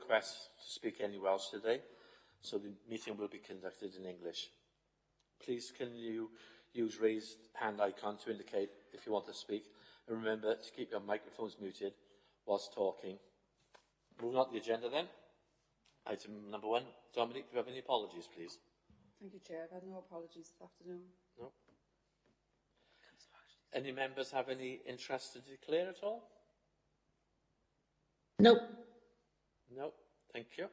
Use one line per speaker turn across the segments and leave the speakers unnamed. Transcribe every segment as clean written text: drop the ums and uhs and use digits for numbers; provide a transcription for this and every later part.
request to speak any Welsh today, so the meeting will be conducted in English. Please can you use raised hand icon to indicate if you want to speak, and remember to keep your microphones muted whilst talking. Moving on to the agenda then. Item number 1. Dominic, do you have any apologies, please?
Thank you, Chair. I've had no apologies this afternoon.
No. Any members have any interest to declare at all?
No.
No. Thank you.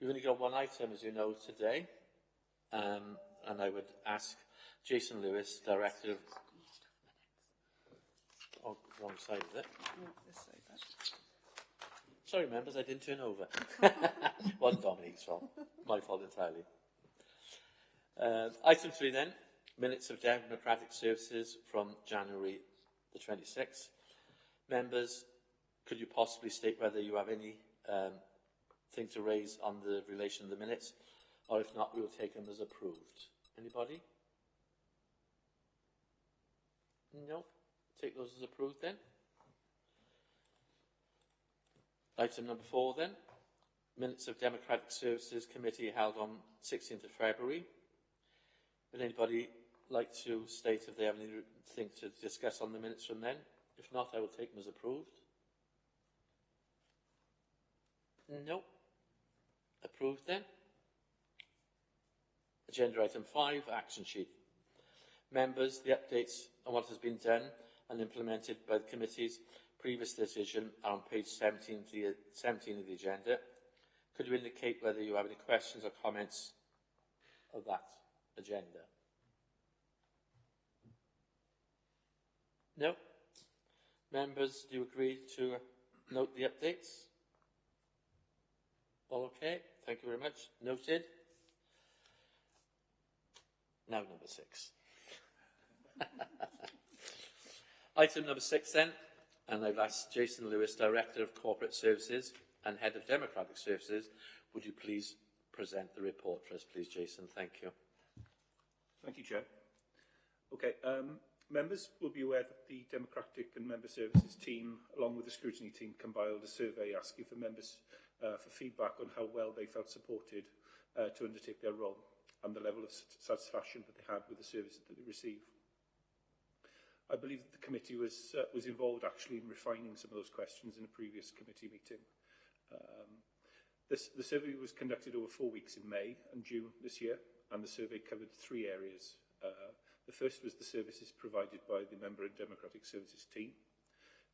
We've only got one item, as you know, today. And I would ask Jason Lewis, Director of... Oh, wrong side of it.
No, this side.
Sorry, members, I didn't turn over. Wasn't Dominic's fault. My fault entirely. Item 3 then, minutes of Democratic Services from January the 26th. Members, could you possibly state whether you have any thing to raise on the relation of the minutes, or if not, we will take them as approved. Anybody? No? Take those as approved then. Item number 4 then, minutes of Democratic Services Committee held on 16th of February. Would anybody like to state if they have anything to discuss on the minutes from then? If not, I will take them as approved. No. Approved then. Agenda item 5, action sheet. Members, the updates on what has been done and implemented by the committee's previous decision are on page 17 of the agenda. Could you indicate whether you have any questions or comments of that agenda? No? Members, do you agree to note the updates? All okay? Thank you very much. Noted. Now number 6. Item number 6 then, and I've asked Jason Lewis, Director of Corporate Services and Head of Democratic Services, would you please present the report for us, please, Jason? Thank you.
Thank you, Chair. Okay, members will be aware that the Democratic and Member Services team, along with the scrutiny team, compiled a survey asking for members for feedback on how well they felt supported to undertake their role and the level of satisfaction that they had with the service that they received. I believe that the committee was involved actually in refining some of those questions in a previous committee meeting. The survey was conducted over 4 weeks in May and June this year, and the survey covered 3 areas. The first was the services provided by the Member and Democratic Services team.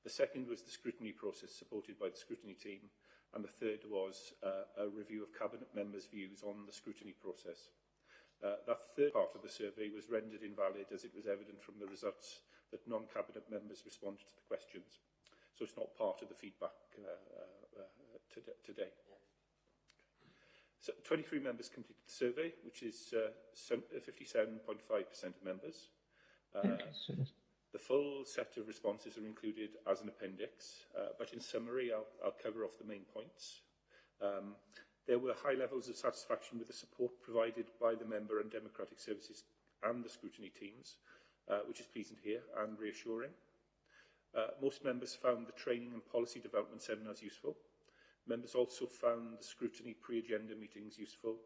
The second was the scrutiny process supported by the scrutiny team, and the third was a review of Cabinet members' views on the scrutiny process. That third part of the survey was rendered invalid as it was evident from the results that non-Cabinet members responded to the questions. So it's not part of the feedback today. So 23 members completed the survey, which is 57.5% of members. The full set of responses are included as an appendix, but in summary, I'll cover off the main points. There were high levels of satisfaction with the support provided by the Member and Democratic Services and the scrutiny teams, which is pleasing to hear and reassuring. Most members found the training and policy development seminars useful. Members also found the scrutiny pre-agenda meetings useful,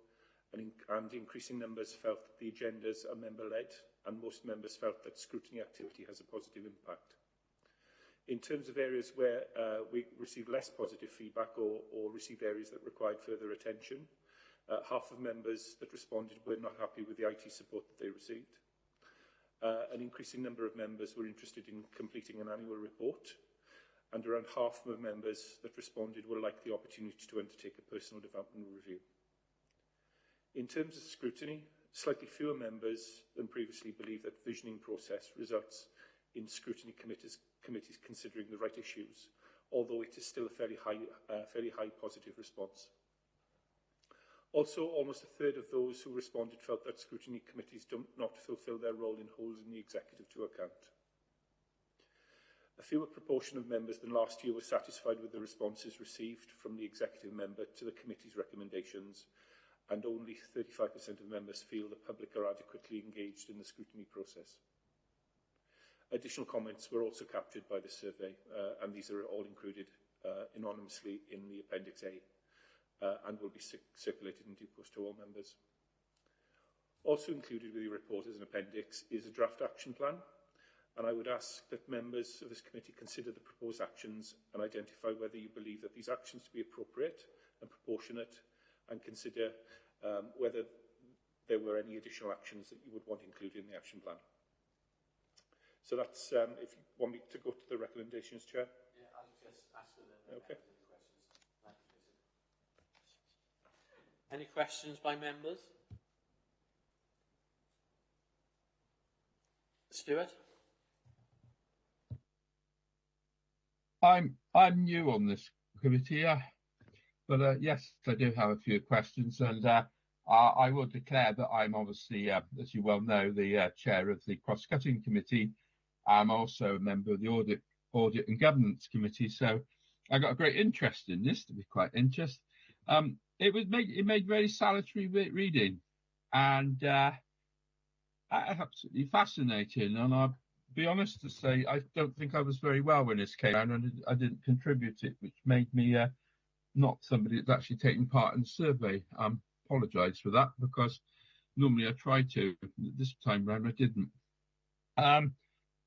and increasing numbers felt that the agendas are member-led, and most members felt that scrutiny activity has a positive impact. In terms of areas where we received less positive feedback or received areas that required further attention, half of members that responded were not happy with the IT support that they received. An increasing number of members were interested in completing an annual report, and around half of members that responded would like the opportunity to undertake a personal development review. In terms of scrutiny, slightly fewer members than previously believe that the visioning process results in scrutiny committees considering the right issues, although it is still a fairly high positive response. Also, almost a third of those who responded felt that scrutiny committees do not fulfil their role in holding the executive to account. A fewer proportion of members than last year were satisfied with the responses received from the executive member to the committee's recommendations, and only 35% of members feel the public are adequately engaged in the scrutiny process. Additional comments were also captured by the survey, and these are all included anonymously in the Appendix A and will be circulated in due course to all members. Also included with the report as an appendix is a draft action plan, and I would ask that members of this committee consider the proposed actions and identify whether you believe that these actions to be appropriate and proportionate, and consider whether there were any additional actions that you would want included in the action plan. So that's, if you want me to go to the recommendations, Chair.
Yeah, I'll just ask them.
Okay.
Any questions by members? Stuart?
I'm new on this committee, but yes, I do have a few questions, and I will declare that I'm obviously, as you well know, the chair of the cross-cutting committee. I'm also a member of the audit and governance committee, so I got a great interest in this. To be quite interesting, it made very salutary reading, and absolutely fascinating. And I'll be honest to say, I don't think I was very well when this came out, and I didn't contribute it, which made me not somebody that's actually taking part in the survey. Apologise for that, because normally I try to. This time round I didn't.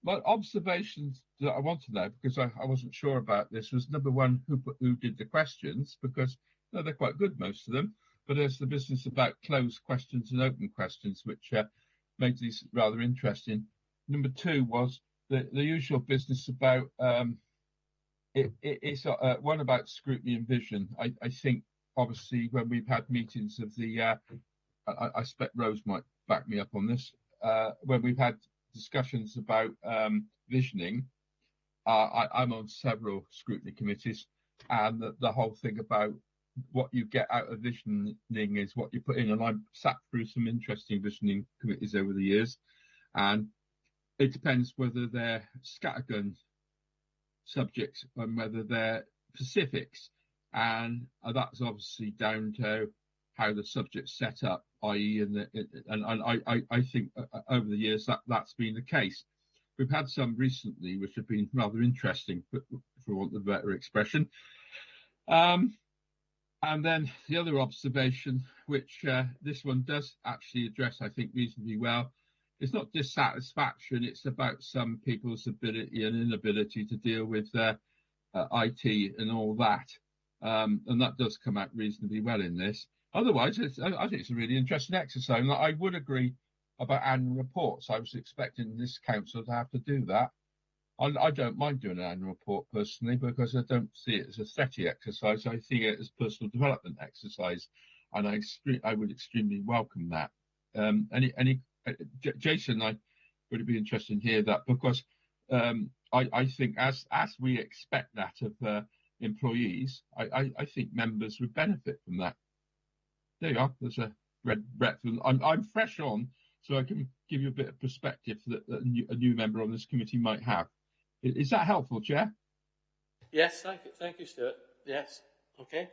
My observations that I want to know, because I wasn't sure about this, was number one, who did the questions, because they're quite good, most of them, but there's the business about closed questions and open questions, which made these rather interesting. Number two was the usual business about it's one about scrutiny and vision. I think obviously when we've had meetings of the I expect Rose might back me up on this, when we've had discussions about visioning, I'm on several scrutiny committees, and the whole thing about what you get out of visioning is what you put in, and I've sat through some interesting visioning committees over the years, and it depends whether they're scattergun subjects and whether they're specifics, and that's obviously down to how the subject's set up, i.e. I think over the years that's been the case. We've had some recently which have been rather interesting, for want of a better expression. And then the other observation, which this one does actually address, I think, reasonably well, it's not dissatisfaction, it's about some people's ability and inability to deal with IT and all that. And that does come out reasonably well in this. Otherwise, I think it's a really interesting exercise. And I would agree about annual reports. I was expecting this council to have to do that. I don't mind doing an annual report personally, because I don't see it as a SETI exercise. I see it as personal development exercise, and I would extremely welcome that. Jason, I would be interested to hear that, because I think as we expect that of employees, I think members would benefit from that. There you are. There's a red breadth. I'm fresh on, so I can give you a bit of perspective that a new member on this committee might have. Is that helpful, Chair?
Yes, thank you, Stuart. Yes, okay.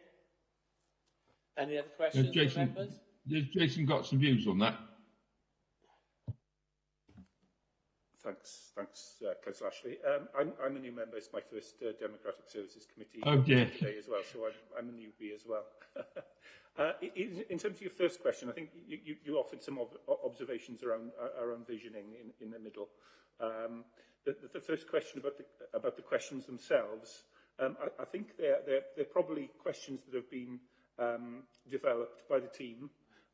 Any other questions from members?
Has Jason got some views on that?
Thanks, Councillor Ashley. I'm a new member. It's my first Democratic Services Committee today as well, so I'm a newbie as well. In terms of your first question, I think you offered some observations around visioning in the middle. The first question about the questions themselves, I think they're probably questions that have been developed by the team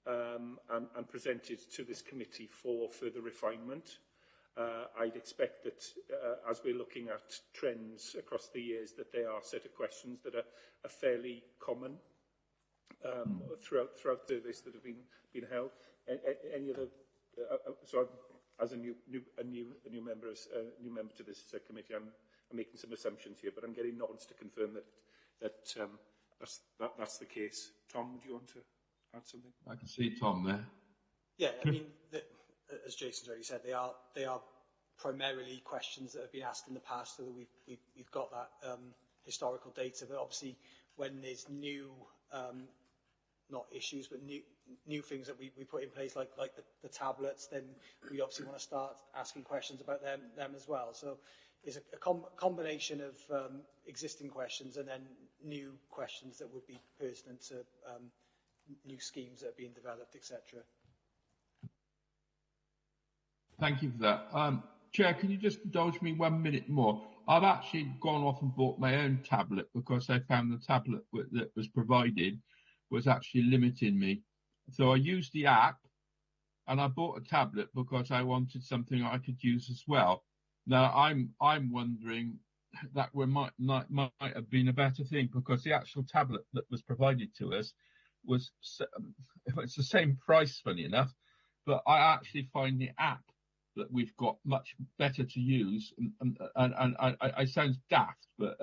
and presented to this committee for further refinement. I'd expect that as we're looking at trends across the years, that there are a set of questions that are fairly common throughout surveys that have been held. Any other? So as a new member to this committee, I'm making some assumptions here, but I'm getting nods to confirm that's the case. Tom, would you want to add something?
I can see Tom there.
Yeah, I mean, as Jason's already said, they are primarily questions that have been asked in the past, so that we've got that historical data. But obviously, when there's new, not issues, but new things that we put in place, like the tablets, then we obviously want to start asking questions about them as well. So combination of existing questions and then new questions that would be pertinent to new schemes that are being developed, etc.
Thank you for that. Chair, can you just indulge me 1 minute more? I've actually gone off and bought my own tablet because I found the tablet that was provided was actually limiting me. So I used the app and I bought a tablet because I wanted something I could use as well. Now I'm wondering that might have been a better thing because the actual tablet that was provided to us was it's the same price, funny enough, but I actually find the app that we've got much better to use, and I sounds daft, but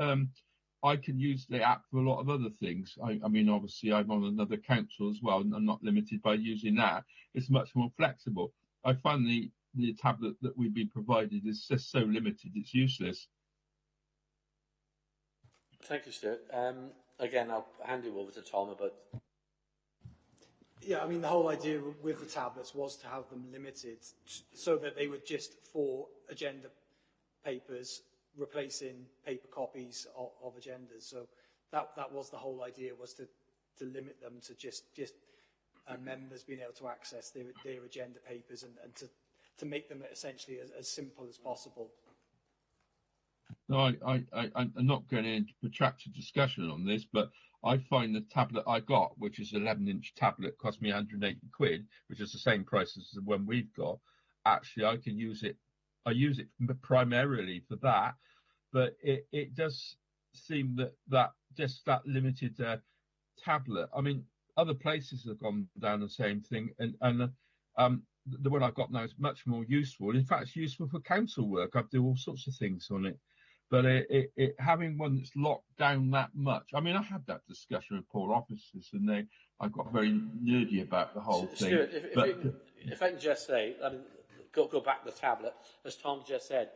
I can use the app for a lot of other things. I mean, obviously, I'm on another council as well, and I'm not limited by using that. It's much more flexible. I find the tablet that we've been provided is just so limited, it's useless.
Thank you, Stuart. Again, I'll hand you over to Tom about...
Yeah, I mean, the whole idea with the tablets was to have them limited so that they were just for agenda papers, replacing paper copies of agendas. So that was the whole idea, was to limit them to just members being able to access their agenda papers and to make them essentially as simple as possible.
No, I'm not going into protracted discussion on this, but I find the tablet I got, which is an 11-inch tablet, cost me 180 quid, which is the same price as the one we've got. Actually, I can use it. I use it primarily for that, but it does seem that just that limited tablet. I mean, other places have gone down the same thing, and the one I've got now is much more useful. In fact, it's useful for council work. I do all sorts of things on it. But having one that's locked down that much, I mean, I had that discussion with poor officers, and I got very nerdy about the whole thing.
Stuart, if I can just say, I mean, go back to the tablet, as Tom just said,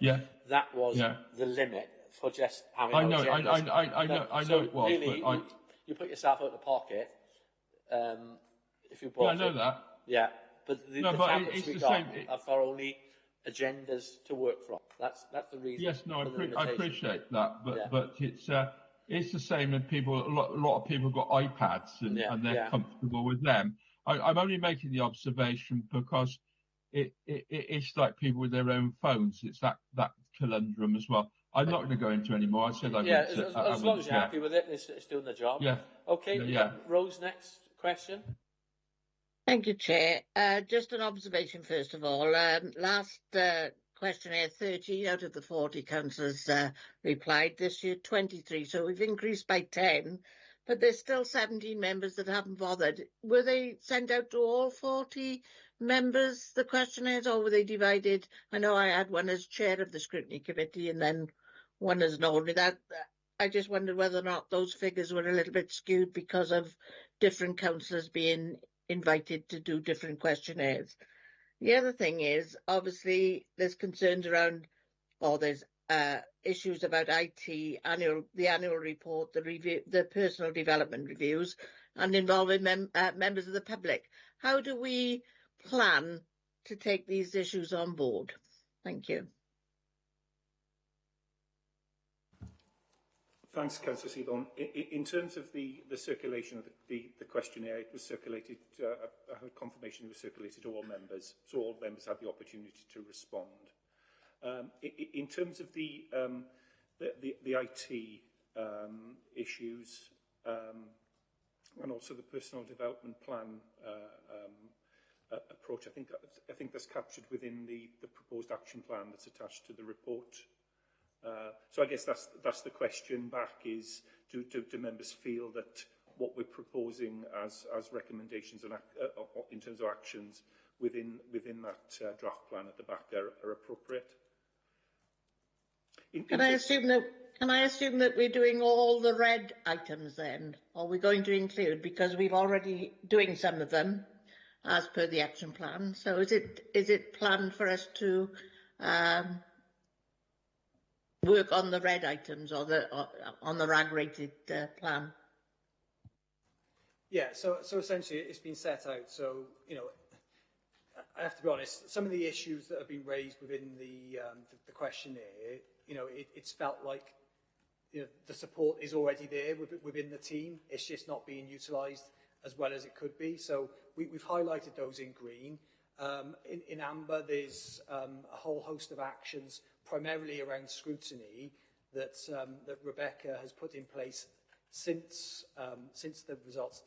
that was the limit for just having agendas.
I know it was.
Really,
but
you put yourself out of the pocket if you bought it.
I know that.
Yeah, but the tablets we got are for only agendas to work from. That's the reason.
Yes, no, I appreciate that, but it's the same as people. A lot of people got iPads and they're comfortable with them. I'm only making the observation because it's like people with their own phones. It's that conundrum as well. I'm not going to go into any more. I said I would.
As long as you're happy with it, it's doing the job.
Yeah.
Okay. Rose, next question.
Thank you, Chair. Just an observation, first of all. Last questionnaire, 30 out of the 40 councillors replied. This year, 23. So we've increased by 10, but there's still 17 members that haven't bothered. Were they sent out to all 40 members, the questionnaires, or were they divided? I know I had one as chair of the scrutiny committee and then one as an ordinary. I just wondered whether or not those figures were a little bit skewed because of different councillors being invited to do different questionnaires. The other thing is, obviously, there's concerns around, or there's issues about IT, the annual report, the review, the personal development reviews, and involving members of the public. How do we plan to take these issues on board? Thank you.
Thanks, Councillor Seaborn. In terms of the circulation of the questionnaire, it was circulated, I heard confirmation it was circulated to all members, so all members had the opportunity to respond. In terms of the IT issues and also the personal development plan approach, I think that's captured within the proposed action plan that's attached to the report. So I guess that's the question back is, do members feel that what we're proposing as recommendations and in terms of actions within that draft plan at the back are appropriate?
Can I assume that we're doing all the red items then? Are we going to include, because we've already doing some of them as per the action plan? So is it planned for us to work on the red items or on the RAG rated plan?
Yeah, so essentially it's been set out. So, you know, I have to be honest, some of the issues that have been raised within the questionnaire, it's felt like the support is already there within the team. It's just not being utilised as well as it could be. So we've highlighted those in green. In amber, there's a whole host of actions, primarily around scrutiny, that Rebecca has put in place since the results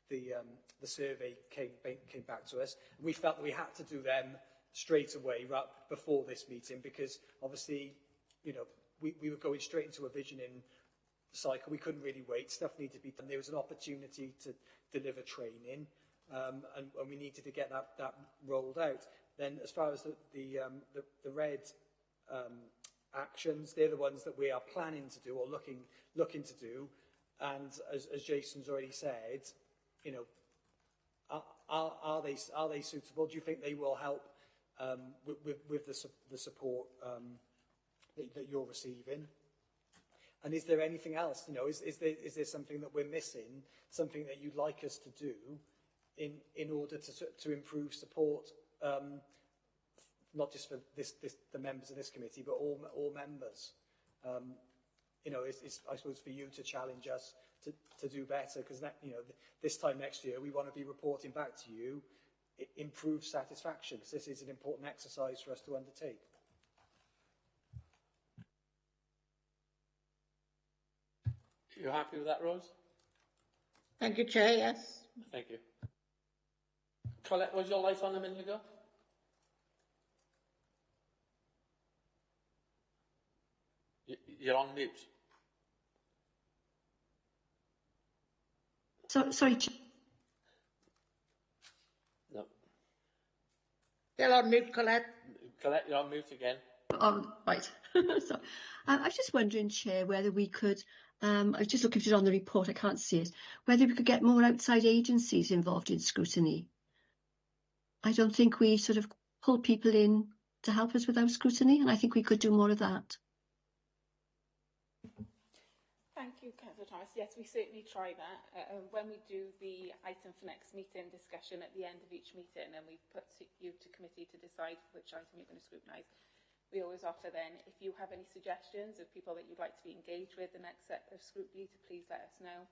the survey came back to us. And we felt that we had to do them straight away before this meeting, because obviously, we were going straight into a visioning cycle. We couldn't really wait. Stuff needed to be done. There was an opportunity to deliver training, and we needed to get that rolled out. Then, as far as the red actions, they're the ones that we are planning to do or looking to do. And as Jason's already said, are they suitable? Do you think they will help with the support that you're receiving? And is there anything else? Is there something that we're missing? Something that you'd like us to do in order to improve support, not just for the members of this committee, but all members? It's, I suppose, for you to challenge us to do better, because this time next year we want to be reporting back to you improved satisfaction, because this is an important exercise for us to undertake.
You happy with that, Rose?
Thank you, Chair, yes.
Thank you. Colette, was your light on a minute ago? You're on mute.
Sorry.
No.
Still on mute, Colette.
Colette, you're on mute again.
Right. So, I was just wondering, Chair, whether we could, I was just looking at it on the report, I can't see it, whether we could get more outside agencies involved in scrutiny. I don't think we sort of pull people in to help us with our scrutiny, and I think we could do more of that.
Thank you, Councillor Thomas. Yes, we certainly try that. When we do the item for next meeting discussion at the end of each meeting, and we put you to committee to decide which item you're going to scrutinise, we always offer then, if you have any suggestions of people that you'd like to be engaged with the next set of scrutiny, to please let us know.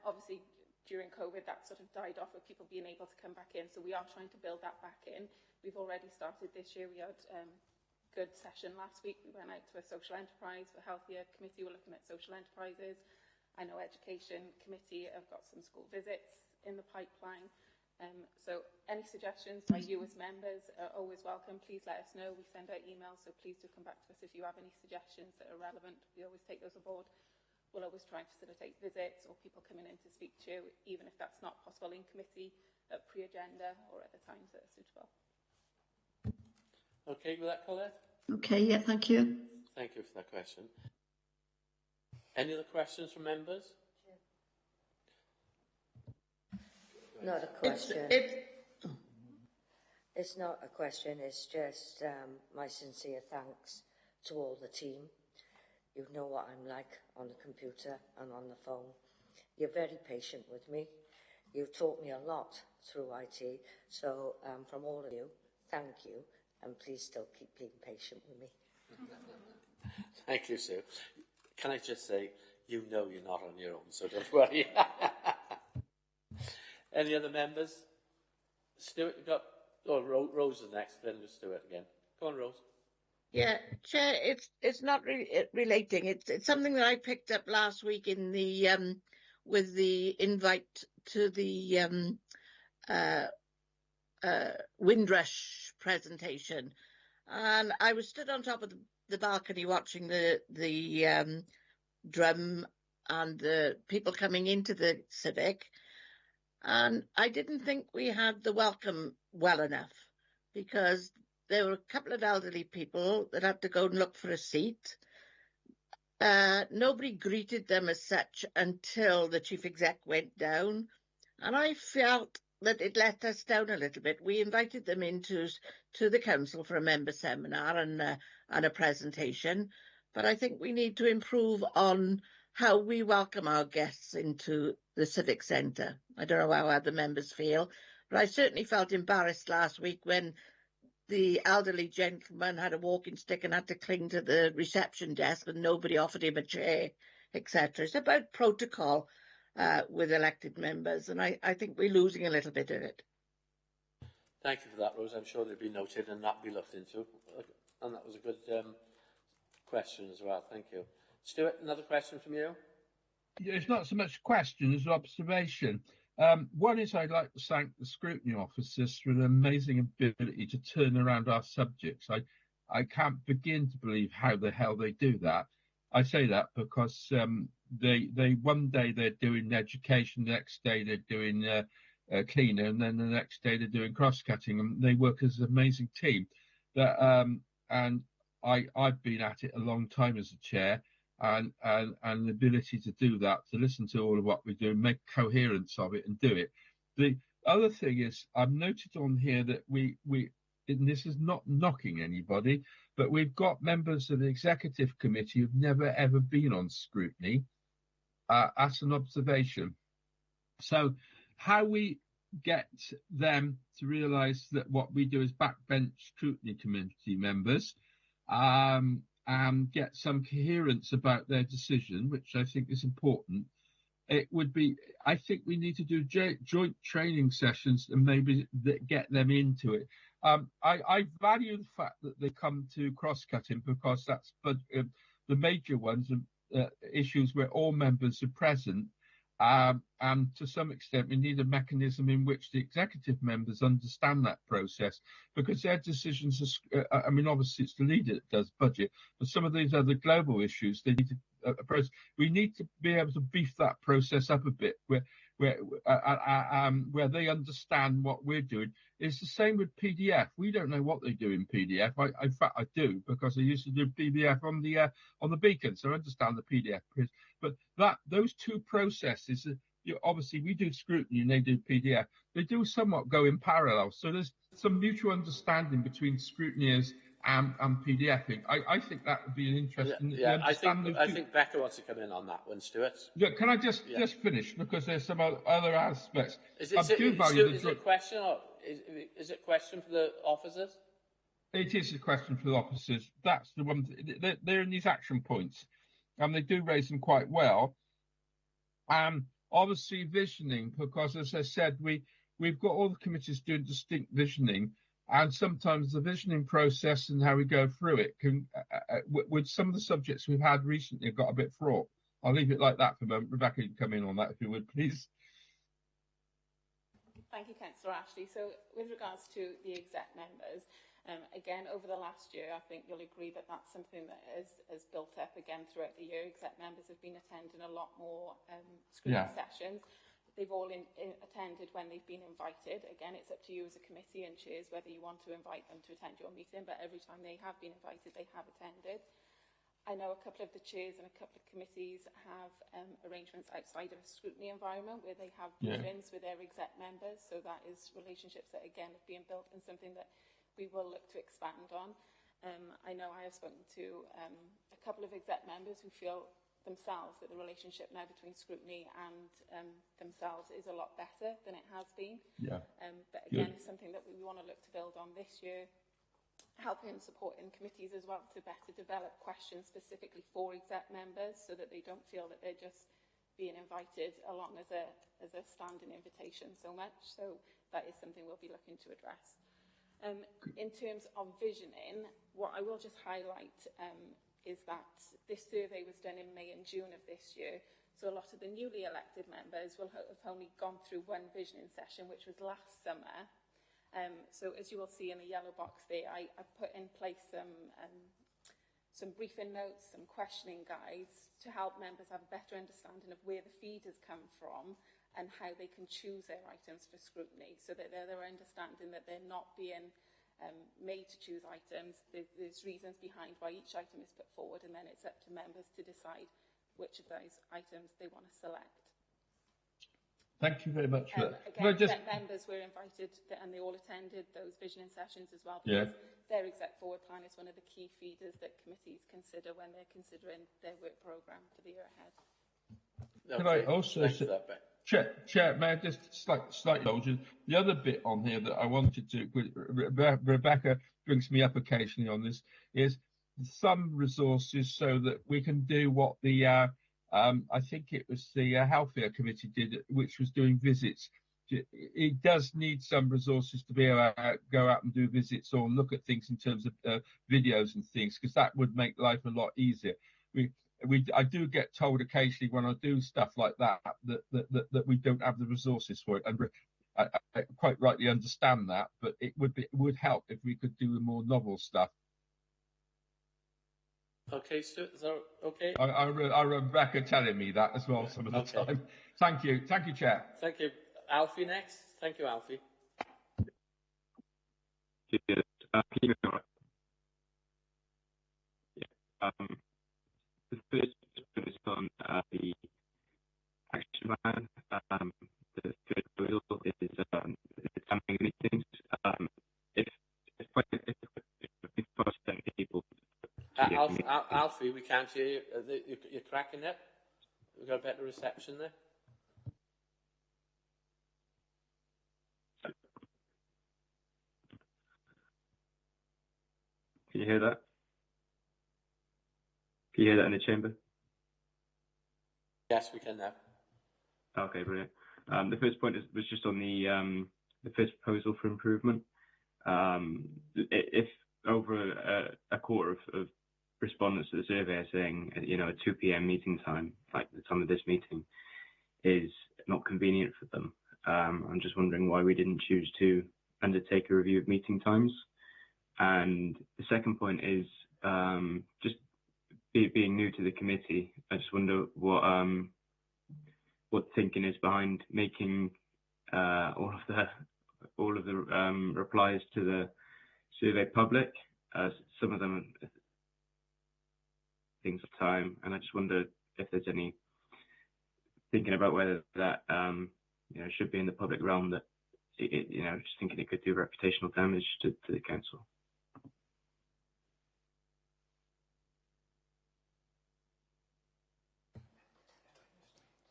Obviously, during COVID, that sort of died off with people being able to come back in, so we are trying to build that back in. We've already started this year. We had good session last week. We went out to a social enterprise for Healthier Committee. We're looking at social enterprises. I know Education Committee have got some school visits in the pipeline. So any suggestions by you as members are always welcome. Please let us know. We send out emails, so please do come back to us if you have any suggestions that are relevant. We always take those aboard. We'll always try and facilitate visits or people coming in to speak to you, even if that's not possible in committee, at pre-agenda or at the times that are suitable.
Okay with that, Colette?
Okay, yeah, thank you.
Thank you for that question. Any other questions from members?
Not a question. It's not a question, it's just my sincere thanks to all the team. You know what I'm like on the computer and on the phone. You're very patient with me. You've taught me a lot through IT. So from all of you, thank you. And please still keep being patient with me.
Thank you, Sue. Can I just say, you're not on your own, so don't worry. Any other members? Stuart, you got... Oh, Rose is next, then we'll Stuart again. Go on, Rose.
Yeah, Chair, it's not really relating. It's something that I picked up last week in the with the invite to the Windrush presentation, and I was stood on top of the balcony watching the drum and the people coming into the Civic, and I didn't think we had the welcome well enough, because there were a couple of elderly people that had to go and look for a seat. Nobody greeted them as such until the chief exec went down, and I felt that it let us down a little bit. We invited them into the council for a member seminar and a presentation, but I think we need to improve on how we welcome our guests into the Civic Centre. I don't know how other members feel, but I certainly felt embarrassed last week when the elderly gentleman had a walking stick and had to cling to the reception desk, and nobody offered him a chair, etc. It's about protocol with elected members, and I think we're losing a little bit of it.
Thank you for that, Rose. I'm sure they'll be noted and that will be looked into. And that was a good question as well. Thank you. Stuart, another question from you?
Yeah, it's not so much a question as an observation. One is I'd like to thank the scrutiny officers for an amazing ability to turn around our subjects. I can't begin to believe how the hell they do that. I say that because they one day they're doing education, the next day they're doing cleaner, and then the next day they're doing cross-cutting, and they work as an amazing team. And I've been at it a long time as a chair, and the ability to do that, to listen to all of what we do, make coherence of it, and do it. The other thing is, I've noted on here that we and this is not knocking anybody, but we've got members of the executive committee who've never ever been on scrutiny. That's an observation. So how we get them to realise that what we do is backbench scrutiny committee members, and get some coherence about their decision, which I think is important. It would be, I think we need to do joint training sessions and maybe get them into it. I value the fact that they come to cross-cutting because that's the major ones, issues where all members are present. And to some extent, we need a mechanism in which the executive members understand that process, because their decisions are, I mean, obviously it's the leader that does budget, but some of these other global issues, they need to approach. We need to be able to beef that process up a bit, where they understand what we're doing. It's the same with PDF. We don't know what they do in PDF. In fact, I do, because I used to do PDF on the Beacon, so I understand the PDF. But those two processes, obviously we do scrutiny and they do PDF. They do somewhat go in parallel. So there's some mutual understanding between scrutineers and PDFing. I think that would be an interesting.
Yeah, I think Becca wants to come in on that one, Stuart.
Yeah, can I just finish, because there's some other aspects.
Is it a question, or is it a question for the officers?
It is a question for the officers. That's the one. They're in these action points, and they do raise them quite well. Obviously visioning, because as I said, we've got all the committees doing distinct visioning, and sometimes the visioning process and how we go through it can, with some of the subjects we've had recently, got a bit fraught. I'll leave it like that for a moment. Rebecca, you can come in on that if you would, please.
Thank you, Councillor Ashley. So with regards to the exec members, again, over the last year, I think you'll agree that that's something that has built up again throughout the year. Exec members have been attending a lot more scrutiny sessions. They've all attended when they've been invited. Again, it's up to you as a committee and chairs whether you want to invite them to attend your meeting, but every time they have been invited, they have attended. I know a couple of the chairs and a couple of committees have arrangements outside of a scrutiny environment where they have meetings with their exec members. So that is relationships that, again, have been built and something that we will look to expand on. I know I have spoken to a couple of exec members who feel themselves that the relationship now between scrutiny and themselves is a lot better than it has been. But again, it's something that we want to look to build on this year, helping and supporting committees as well to better develop questions specifically for exec members so that they don't feel that they're just being invited along as a standing invitation so much. So that is something we'll be looking to address. In terms of visioning, what I will just highlight is that this survey was done in May and June of this year. So a lot of the newly elected members will have only gone through one visioning session, which was last summer. So as you will see in the yellow box there, I put in place some briefing notes, some questioning guides to help members have a better understanding of where the feeders come from and how they can choose their items for scrutiny, so that they're understanding that they're not being made to choose items. There's reasons behind why each item is put forward, and then it's up to members to decide which of those items they want to select.
Thank you very much for that.
Again, members were invited and they all attended those visioning sessions as well, because their exec forward plan is one of the key feeders that committees consider when they're considering their work programme for the year ahead.
Can I also say, Chair, may I just slightly indulge? The other bit on here that I wanted to, Rebecca brings me up occasionally on this, is some resources so that we can do what the, I think it was the Healthcare Committee did, which was doing visits. It does need some resources to be able to go out and do visits or look at things in terms of videos and things, because that would make life a lot easier. I do get told occasionally when I do stuff like that that we don't have the resources for it, and I quite rightly understand that. But it would help if we could do the more novel stuff.
Okay, Stuart, is that okay?
I Rebecca telling me that as well some of the time. Thank you, Chair.
Thank you, Alfie. Next, thank you, Alfie.
Yes, the first one is on the action plan. The third proposal is the timing meetings. If people.
Alfie, we can't hear you. You're cracking it. We've got a better reception there.
Can you hear that? Can you hear that in the chamber?
Yes, we can now.
Okay, brilliant. The first point was just on the first proposal for improvement. If over a quarter of respondents to the survey are saying, a 2 p.m. meeting time, like the time of this meeting, is not convenient for them, I'm just wondering why we didn't choose to undertake a review of meeting times. And the second point is just being new to the committee, I just wonder what the thinking is behind making all of the replies to the survey public. Some of them are things of time, and I just wonder if there's any thinking about whether that should be in the public realm. That just thinking it could do reputational damage to the council.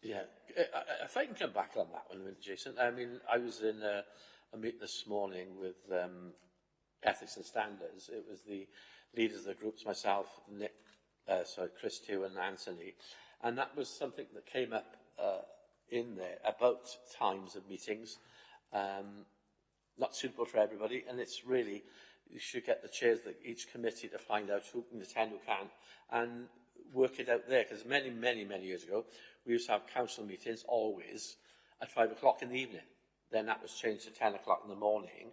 Yeah, if I can come back on that one, Jason. I mean, I was in a meeting this morning with Ethics and Standards. It was the leaders of the groups, myself, Nick, Chris Tew and Anthony, and that was something that came up in there about times of meetings, not suitable for everybody, and it's really, you should get the chairs of each committee to find out who can attend, who can't, and work it out there, because many years ago, we used to have council meetings always at 5 o'clock in the evening. Then that was changed to 10 o'clock in the morning,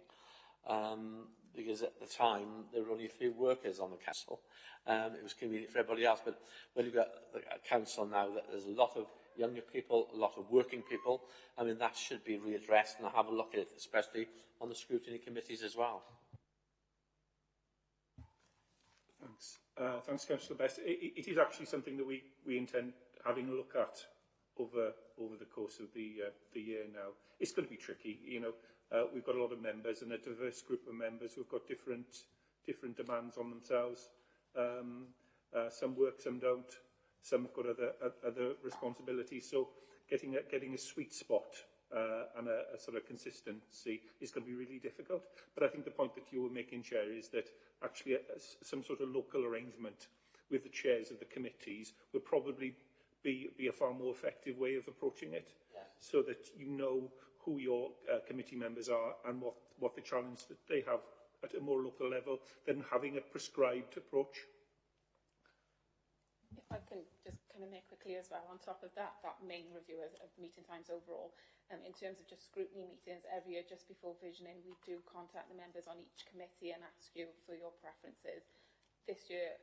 because at the time, there were only a few workers on the council. It was convenient for everybody else, but when you've got a council now, that there's a lot of younger people, a lot of working people, I mean, that should be readdressed, and have a look at it, especially on the scrutiny committees as well.
Thanks. Thanks, Councillor Best. It is actually something that we intend having a look at over the course of the year now. It's going to be tricky, we've got a lot of members and a diverse group of members who've got different demands on themselves. Some work, some don't. Some have got other responsibilities. So getting a sweet spot and a sort of consistency is going to be really difficult. But I think the point that you were making, Chair, is that actually some sort of local arrangement with the chairs of the committees would probably be a far more effective way of approaching it, so that you know who your committee members are and what the challenge that they have at a more local level than having a prescribed approach.
If I can just kind of make it clear as well, on top of that main review of meeting times overall, in terms of just scrutiny meetings, every year just before visioning, we do contact the members on each committee and ask you for your preferences. This year,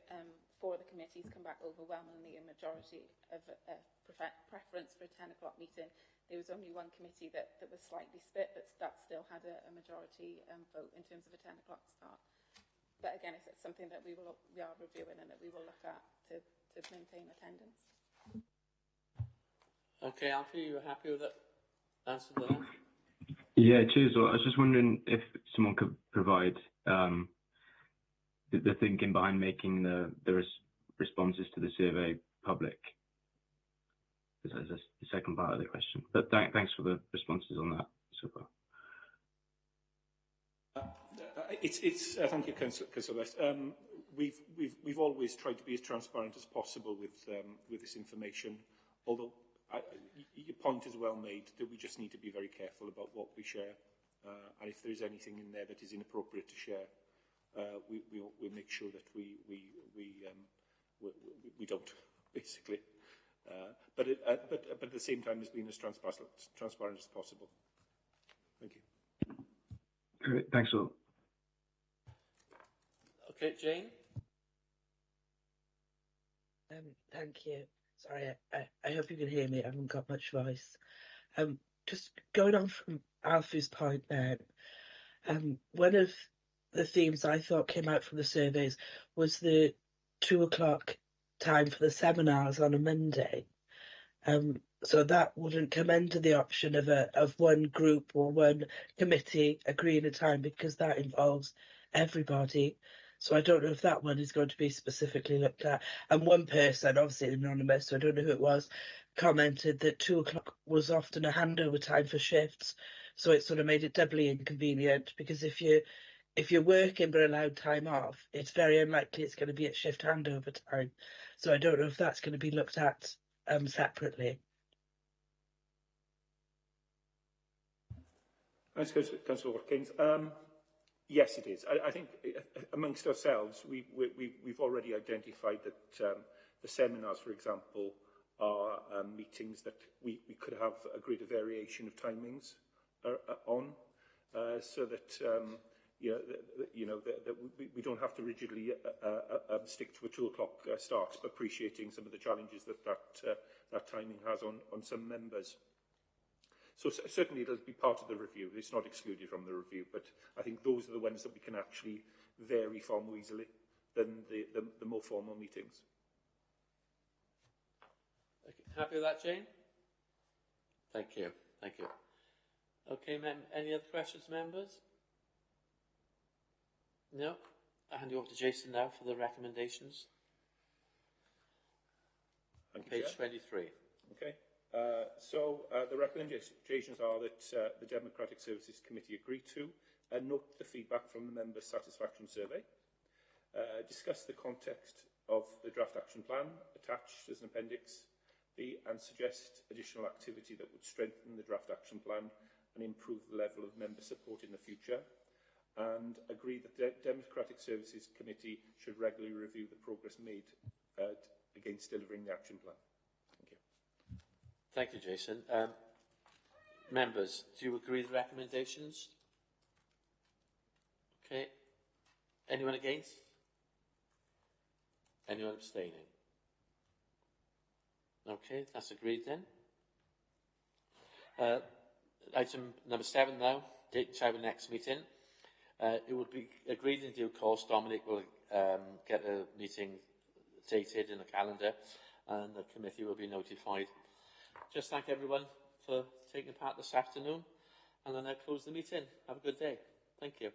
4 of the committees come back overwhelmingly a majority of preference for a 10 o'clock meeting. There was only one committee that was slightly split, but that still had a majority vote in terms of a 10 o'clock start. But again, it's something that we are reviewing and that we will look at to maintain attendance.
Okay, Alfie, you happy with that answer to that?
Yeah, cheers. I was just wondering if someone could provide the thinking behind making the responses to the survey public. That's the second part of the question. But thanks for the responses on that so far.
Thank you, Councillor West. We've always tried to be as transparent as possible with this information, although your point is well made that we just need to be very careful about what we share, and if there is anything in there that is inappropriate to share, we'll make sure that we don't, basically. But at the same time, as being as transparent as possible. Thank you.
Great, thanks a lot.
Okay, Jane.
Thank you. Sorry, I hope you can hear me. I haven't got much voice. Just going on from Alfie's point there, one of the themes I thought came out from the surveys was the 2 o'clock time for the seminars on a Monday. So that wouldn't come into the option of one group or one committee agreeing a time, because that involves everybody. So I don't know if that one is going to be specifically looked at. And one person, obviously anonymous, so I don't know who it was, commented that 2 o'clock was often a handover time for shifts. So it sort of made it doubly inconvenient, because if you're working but allowed time off, it's very unlikely it's going to be at shift handover time. So I don't know if that's going to be looked at separately.
Thanks, Councillor Watkins. Yes, it is. I think amongst ourselves, we've already identified that the seminars, for example, are meetings that we could have a greater variation of timings on, so that that we don't have to rigidly stick to a 2 o'clock start, appreciating some of the challenges that timing has on some members. So certainly it'll be part of the review. It's not excluded from the review, but I think those are the ones that we can actually vary far more easily than the more formal meetings.
Okay. Happy with that, Jane? Thank you. Thank you. Okay, any other questions, members? No? I'll hand you over to Jason now for the recommendations.
Thank you,
Page 23.
Okay. So the recommendations are that the Democratic Services Committee agree to note the feedback from the members' satisfaction survey, discuss the context of the draft action plan attached as an appendix B, and suggest additional activity that would strengthen the draft action plan and improve the level of member support in the future, and agree that the Democratic Services Committee should regularly review the progress made against delivering the action plan.
Thank you, Jason. Members, do you agree with the recommendations? Okay. Anyone against? Anyone abstaining? Okay, that's agreed then. Item number 7 now, date and time of next meeting. It will be agreed in due course. Dominic will get a meeting dated in the calendar, and the committee will be notified. Just thank everyone for taking part this afternoon, and then I close the meeting. Have a good day. Thank you.